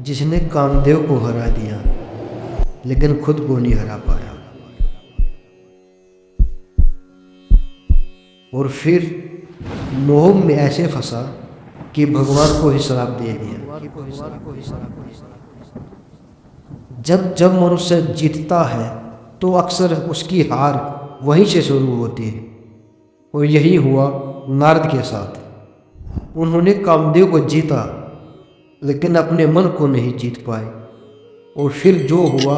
जिसने कामदेव को हरा दिया लेकिन खुद को नहीं हरा पाया, और फिर मोह में ऐसे फंसा कि भगवान को ही श्राप दे दिया। जब जब मनुष्य जीतता है तो अक्सर उसकी हार वहीं से शुरू होती है, और यही हुआ नारद के साथ। उन्होंने कामदेव को जीता लेकिन अपने मन को नहीं जीत पाए, और फिर जो हुआ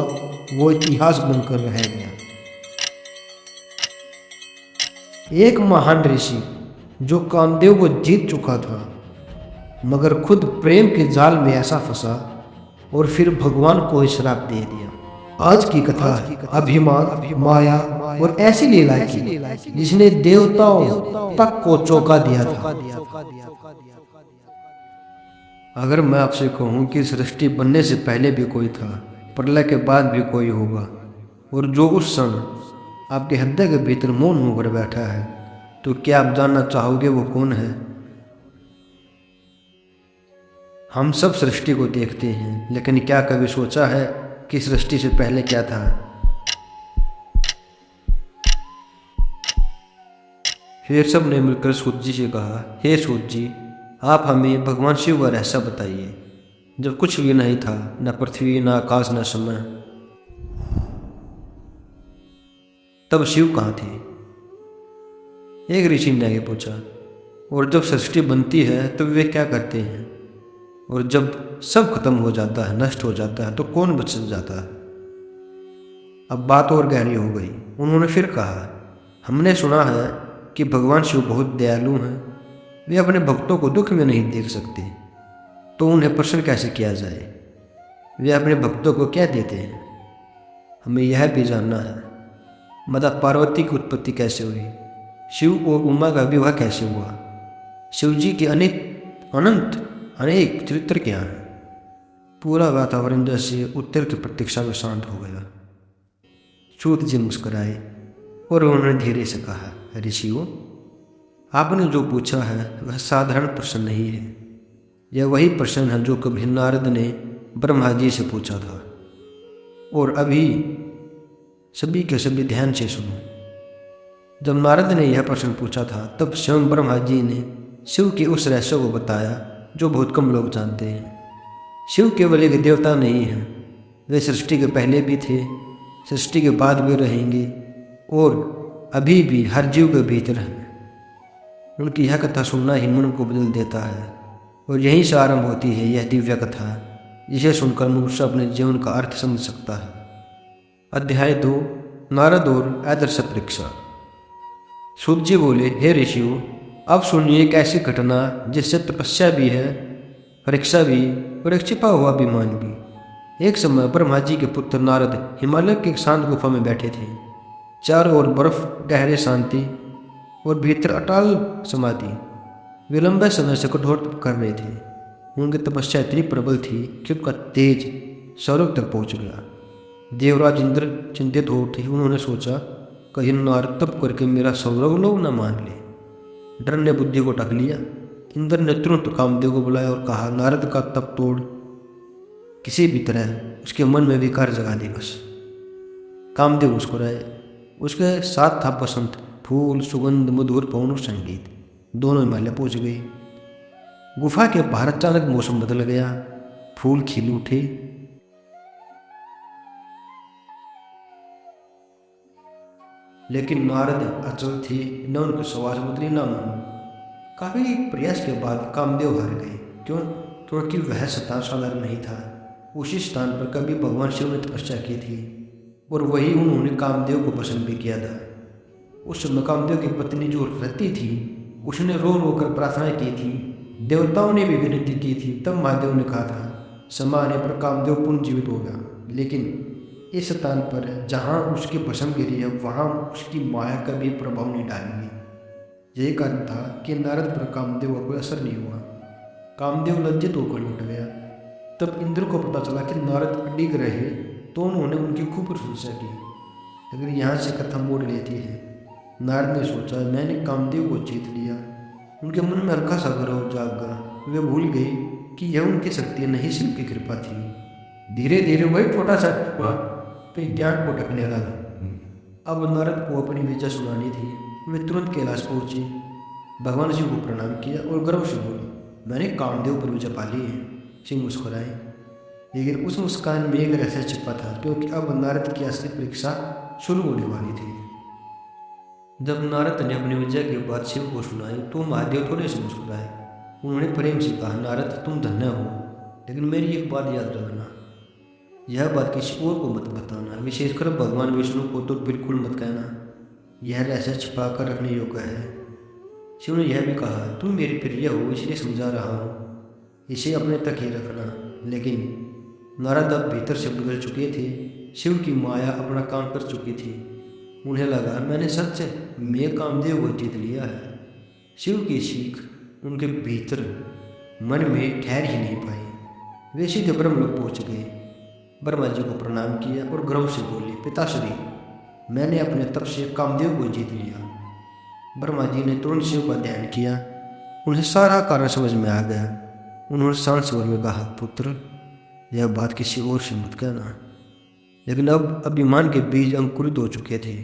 वो इतिहास बनकर रह गया। एक महान ऋषि जो कामदेव को जीत चुका था मगर खुद प्रेम के जाल में ऐसा फंसा और फिर भगवान को ही श्राप दे दिया। आज की कथा अभिमान, माया और ऐसी लीला की जिसने देवताओं तक को चौंका दिया था। अगर मैं आपसे कहूँ कि सृष्टि बनने से पहले भी कोई था, प्रलय के बाद भी कोई होगा, और जो उस क्षण आपके हृदय के भीतर मौन होकर बैठा है, तो क्या आप जानना चाहोगे वो कौन है? हम सब सृष्टि को देखते हैं, लेकिन क्या कभी सोचा है कि सृष्टि से पहले क्या था? फिर सब ने मिलकर सूत जी से कहा, हे सूत जी, आप हमें भगवान शिव का रहस्य बताइए। जब कुछ भी नहीं था, न पृथ्वी, न आकाश, न समय, तब शिव कहाँ थे? एक ऋषि ने आगे पूछा, और जब सृष्टि बनती है तो वे क्या करते हैं? और जब सब खत्म हो जाता है, नष्ट हो जाता है, तो कौन बच जाता है? अब बात और गहरी हो गई। उन्होंने फिर कहा, हमने सुना है कि भगवान शिव बहुत दयालु हैं, वे अपने भक्तों को दुख में नहीं देख सकते, तो उन्हें प्रसन्न कैसे किया जाए? वे अपने भक्तों को क्या देते हैं? हमें यह भी जानना है, माता पार्वती की उत्पत्ति कैसे हुई? शिव और उमा का विवाह कैसे हुआ? शिव जी के अनेक चरित्र क्या हैं? पूरा वातावरण जैसे उत्तर की प्रतीक्षा में शांत हो गया। सूत जी मुस्कुराए और उन्होंने धीरे से कहा, ऋषियों, आपने जो पूछा है वह साधारण प्रश्न नहीं है। यह वही प्रश्न है जो कभी नारद ने ब्रह्मा जी से पूछा था। और अभी सभी के सभी ध्यान से सुनो। जब नारद ने यह प्रश्न पूछा था, तब स्वयं ब्रह्मा जी ने शिव के उस रहस्य को बताया जो बहुत कम लोग जानते हैं। शिव केवल एक देवता नहीं है, वे सृष्टि के पहले भी थे, सृष्टि के बाद भी रहेंगे, और अभी भी हर जीव के भीतर हैं। उनकी यह कथा सुनना ही मन को बदल देता है, और यहीं से आरंभ होती है यह दिव्य कथा, जिसे सुनकर मनुष्य अपने जीवन का अर्थ समझ सकता है। अध्याय 2, नारद और आदर्श परीक्षा। सूत जी बोले, हे ऋषियों, अब सुनिए एक ऐसी घटना जिससे तपस्या भी है, परीक्षा भी, और एक छिपा हुआ अभिमान भी। एक समय ब्रह्मा जी के पुत्र नारद हिमालय की एक शांत गुफा में बैठे थे। चारों ओर बर्फ, गहरे शांति, और भीतर अटल समाधि। वे लंबे समय से कठोर तप कर रहे थे। उनकी तपस्या इतनी प्रबल थी कि उनका तेज स्वर्ग तक पहुंच गया। देवराज इंद्र चिंतित हो उठे। उन्होंने सोचा, कहीं नारद तप करके मेरा स्वर्ग लोग न मान ले। डर ने बुद्धि को ढक लिया। इंद्र ने तुरंत कामदेव को बुलाया और कहा, नारद का तप तोड़ किसी भी तरह उसके मन में विकार जगा दे बस। कामदेव मुस्कुराए। उसके साथ था बसंत, फूल, सुगंध, मधुर पवन और संगीत। दोनों हिमालय पहुंच गए। गुफा के बाहर अचानक मौसम बदल गया। फूल खिल उठे, लेकिन नारद अचल थे, न उनकी सुवास बदली न मन। काफी प्रयास के बाद कामदेव हार गए। क्यों? क्योंकि वह स्थान साधारण नहीं था। उसी स्थान पर कभी भगवान शिव ने तपस्या की थी, और वही उन्होंने कामदेव को पसंद भी किया था। उस समय कामदेव की पत्नी जो रति थी, उसने रो रो कर प्रार्थना की थी। देवताओं ने भी विनती की थी। तब महादेव ने कहा था, समय आने पर कामदेव पुनर्जीवित होगा, लेकिन इस स्थान पर जहाँ उसकी भस्म गिरी है, वहाँ उसकी माया का भी प्रभाव नहीं डालेंगे। यही कारण था कि नारद पर कामदेव का कोई असर नहीं हुआ। कामदेव लज्जित होकर लौट गया। तब इंद्र को पता चला कि नारद अडिग रहे, तो उन्होंने उनकी खूब प्रशंसा की। अगर यहाँ से कथा मोड़ लेती है। नारद ने सोचा, मैंने कामदेव को जीत लिया। उनके मन में हल्का सा गर्व जाग गया। वे भूल गए कि यह उनकी शक्ति नहीं शिव की कृपा थी। धीरे धीरे वही छोटा सा हुआ पे ज्ञान को ढकने लगा। अब नारद को अपनी विजय सुनानी थी। वे तुरंत कैलाश पहुंचे, भगवान शिव को प्रणाम किया और गर्व से बोले, मैंने कामदेव पर विजय पा ली है। शिव मुस्कुराए, लेकिन उस मुस्कान में एक रहस्य छिपा था, क्योंकि अब नारद की असली परीक्षा शुरू होने वाली थी। जब नारद ने अपनी विजय की बात शिव को सुनाई तो महादेव थोड़े से मुस्कुराए। उन्होंने प्रेम से कहा, नारद तुम धन्य हो, लेकिन मेरी एक बात याद रखना, यह बात किसी और को मत बताना, विशेषकर भगवान विष्णु को तो बिल्कुल मत कहना। यह रहस्य छिपा कर रखने योग्य है। शिव ने यह भी कहा, तुम मेरे प्रिय हो इसलिए समझा रहा हूँ, इसे अपने तक ही रखना। लेकिन नारद अब भीतर से बदल चुके थे। शिव की माया अपना काम कर चुकी थी। उन्हें लगा, मैंने सच में कामदेव को जीत लिया है। शिव की सीख उनके भीतर मन में ठहर ही नहीं पाई। वे सीधे ब्रह्मलोक पहुँच गए, ब्रह्मा जी को प्रणाम किया और गर्व से बोले, पिताश्री मैंने अपने तप से कामदेव को जीत लिया। ब्रह्मा जी ने तुरंत शिव का ध्यान किया। उन्हें सारा कारण समझ में आ गया। उन्होंने शांत स्वर में कहा, पुत्र यह बात किसी और से मत कहना। लेकिन अब अभिमान के बीज अंकुरित हो चुके थे।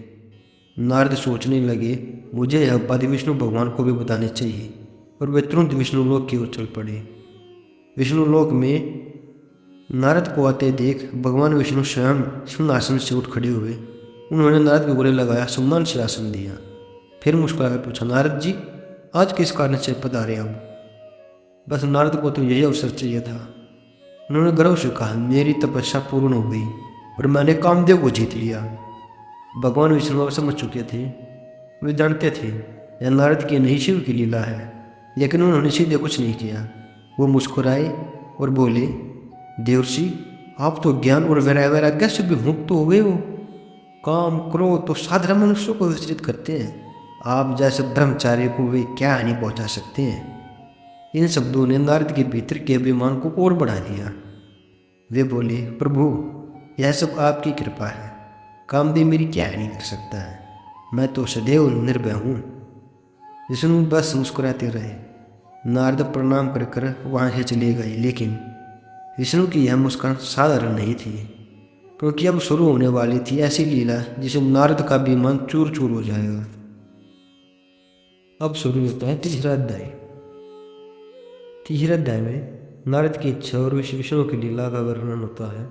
नारद सोचने लगे, मुझे यह बात विष्णु भगवान को भी बतानी चाहिए, और वे तुरंत विष्णु लोक की ओर चल पड़े। विष्णु लोक में नारद को आते देख भगवान विष्णु स्वयं सिंहासन से उठ खड़े हुए। उन्होंने नारद को गले लगाया, सम्मान से आसन दिया, फिर मुस्कुराकर पूछा, नारद जी आज किस कारण से पधारे हम? बस नारद को तो यही अवसर चाहिए था। उन्होंने गर्व से कहा, मेरी तपस्या पूर्ण हो गई और मैंने कामदेव को जीत लिया। भगवान विष्णु समझ चुके थे। वे जानते थे यह नारद की नहीं शिव की लीला है, लेकिन उन्होंने सीधे कुछ नहीं किया। वो मुस्कुराए और बोले, देवर्षि आप तो ज्ञान और वैराग्य से भी मुक्त हो गए हो। काम क्रोध तो साधारण मनुष्यों को विचलित करते हैं, आप जैसे ब्रह्मचारी को वे क्या हानि पहुंचा सकते हैं। इन शब्दों ने नारद के भीतर के अभिमान को और बढ़ा दिया। वे बोले, प्रभु यह सब आपकी कृपा है, कामदेव मेरी क्या हानि कर सकता है, मैं तो सदैव निर्भय हूँ। विष्णु बस मुस्कुराते रहे। नारद प्रणाम कर कर वहाँ से चले गए, लेकिन विष्णु की यह मुस्कान साधारण नहीं थी, क्योंकि अब शुरू होने वाली थी ऐसी लीला जिसे नारद का अभिमान चूर चूर हो जाएगा। अब शुरू होता है तीसरा अध्याय। तीसरे अध्याय में नारद की इच्छा और विष्णु की लीला का वर्णन होता है।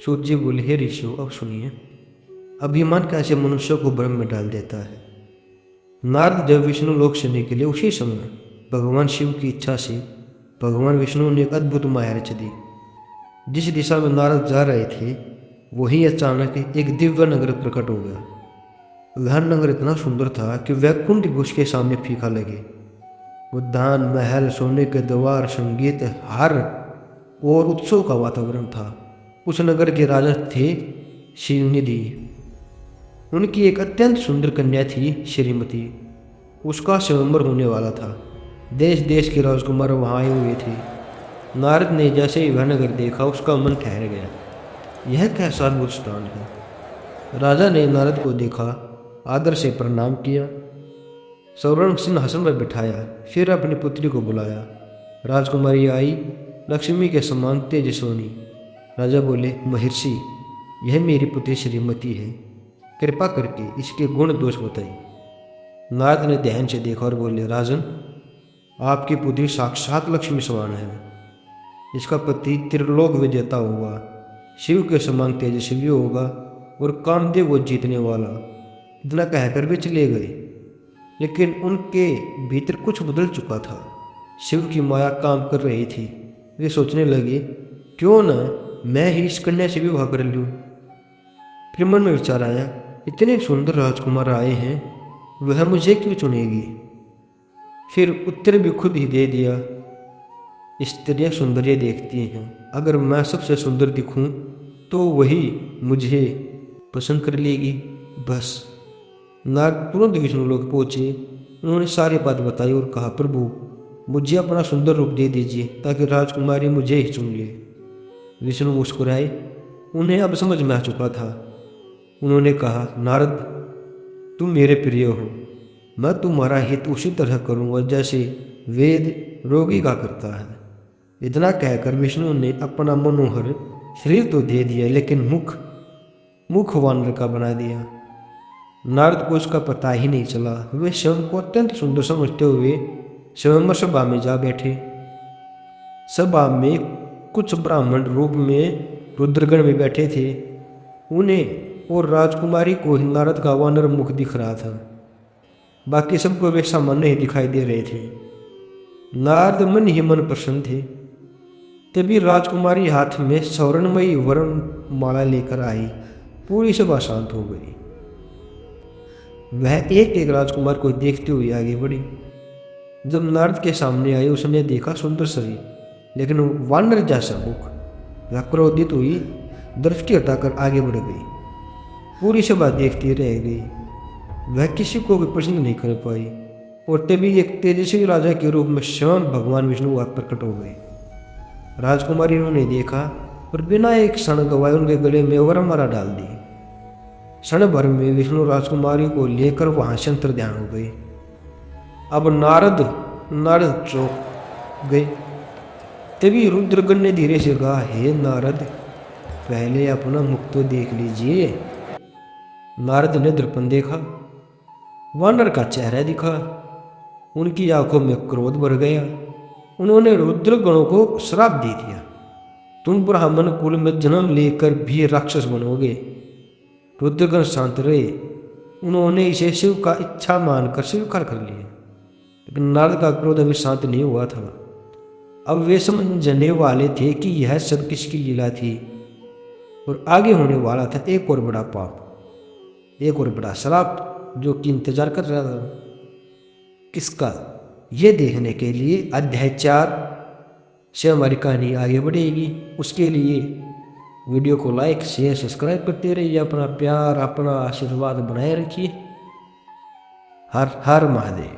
सूत जी बोले, हे ऋषियों अब सुनिए, अभिमान कैसे मनुष्य को भ्रम में डाल देता है। नारद जब विष्णु लोक से निकले उसी समय भगवान शिव की इच्छा से भगवान विष्णु ने एक अद्भुत माया रच दी। जिस दिशा में नारद जा रहे थे वही अचानक एक दिव्य नगर प्रकट हो गया। वह नगर इतना सुंदर था कि वैकुंठ भी उसके सामने फीका लगे। उद्यान, महल, सोने के द्वार, संगीत, हार और उत्सव का वातावरण था। उस नगर के राजा थे शिवनिधि। उनकी एक अत्यंत सुंदर कन्या थी श्रीमती। उसका स्वयंवर होने वाला था। देश देश के राजकुमार वहाँ आए हुए थे। नारद ने जैसे ही वह नगर देखा उसका मन ठहर गया। यह कैसा अद्भुत स्थान है। राजा ने नारद को देखा, आदर से प्रणाम किया, स्वर्ण सिंहासन पर बिठाया, फिर अपनी पुत्री को बुलाया। राजकुमारी आई, लक्ष्मी के समान तेजस्विनी। राजा बोले, महर्षि यह मेरी पुत्री श्रीमती है, कृपा करके इसके गुण दोष बताइए। नारद ने ध्यान से देखा और बोले, राजन आपकी पुत्री साक्षात लक्ष्मी समान है। इसका पति त्रिलोक विजेता होगा, शिव के समान तेजस्वी होगा और कामदेव को जीतने वाला। इतना कहकर वे चले गए, लेकिन उनके भीतर कुछ बदल चुका था। शिव की माया काम कर रही थी। वे सोचने लगे, क्यों ना मैं ही इस कन्या से विवाह कर लूँ। फिर मन में विचार आया, इतने सुंदर राजकुमार आए हैं, वह मुझे क्यों चुनेगी। फिर उत्तर भी खुद ही दे दिया, स्त्रियाँ सौंदर्य देखती हैं, अगर मैं सबसे सुंदर दिखूं तो वही मुझे पसंद कर लेगी। बस नारद तुरंत विष्णु लोक पहुँचे। उन्होंने सारी बात बताई और कहा, प्रभु मुझे अपना सुंदर रूप दे दीजिए ताकि राजकुमारी मुझे ही चुन ले। विष्णु मुस्कुराए, उन्हें अब समझ में आ चुका था। उन्होंने कहा, नारद तुम मेरे प्रिय हो, मैं तुम्हारा हित उसी तरह करूँगा जैसे वेद रोगी का करता है। इतना कहकर विष्णु ने अपना मनोहर शरीर तो दे दिया, लेकिन मुख वानर का बना दिया। नारद को उसका पता ही नहीं चला। वे स्वयं को अत्यंत सुंदर समझते हुए स्वयं सभा में जा बैठे। सभा में कुछ ब्राह्मण रूप में रुद्रगण में बैठे थे। उन्हें और राजकुमारी को नारद का वानर मुख दिख रहा था। बाकी सबको वे सामान्य ही दिखाई दे रहे थे। नारद मन ही मन प्रसन्न थे। तभी राजकुमारी हाथ में स्वर्णमयी वर्ण माला लेकर आई। पूरी सभा शांत हो गई। वह एक एक राजकुमार को देखते हुए आगे बढ़ी। जब नारद के सामने आई, उसने देखा सुंदर शरीर, लेकिन वानर जैसा मुख। वह क्रोधित हुई, दृष्टि हटाकर आगे बढ़ गई। पूरी सभा देखती रह गई। वह किसी को भी प्रश्न नहीं कर पाई। और तभी एक तेजस्वी राजा के रूप में स्वयं भगवान विष्णु वहां प्रकट हो गए। राजकुमारी ने देखा और बिना एक क्षण गवाए उनके गले में वरमाला डाल दी। क्षण भर में विष्णु राजकुमारी को लेकर वहां से अंतर्ध्यान हो गए। अब नारद चौंक गए। तभी रुद्रगण ने धीरे से कहा, हे नारद, पहले अपना मुख तो देख लीजिए। नारद ने दर्पण देखा। वानर का चेहरा दिखा। उनकी आंखों में क्रोध भर गया। उन्होंने रुद्रगणों को श्राप दे दिया, तुम ब्राह्मण कुल में जन्म लेकर भी राक्षस बनोगे। रुद्रगण शांत रहे। उन्होंने इसे शिव का इच्छा मानकर स्वीकार कर लिया। लेकिन नारद का क्रोध अभी शांत नहीं हुआ था। अब वे समझने वाले थे कि यह सब किसकी लीला थी और आगे होने वाला था एक और बड़ा पाप, एक और बड़ा श्राप जो कि इंतजार कर रहा था किसका। ये देखने के लिए अध्याय 4 से हमारी कहानी आगे बढ़ेगी। उसके लिए वीडियो को लाइक शेयर सब्सक्राइब करते रहिए। अपना प्यार अपना आशीर्वाद बनाए रखिए। हर हर महादेव।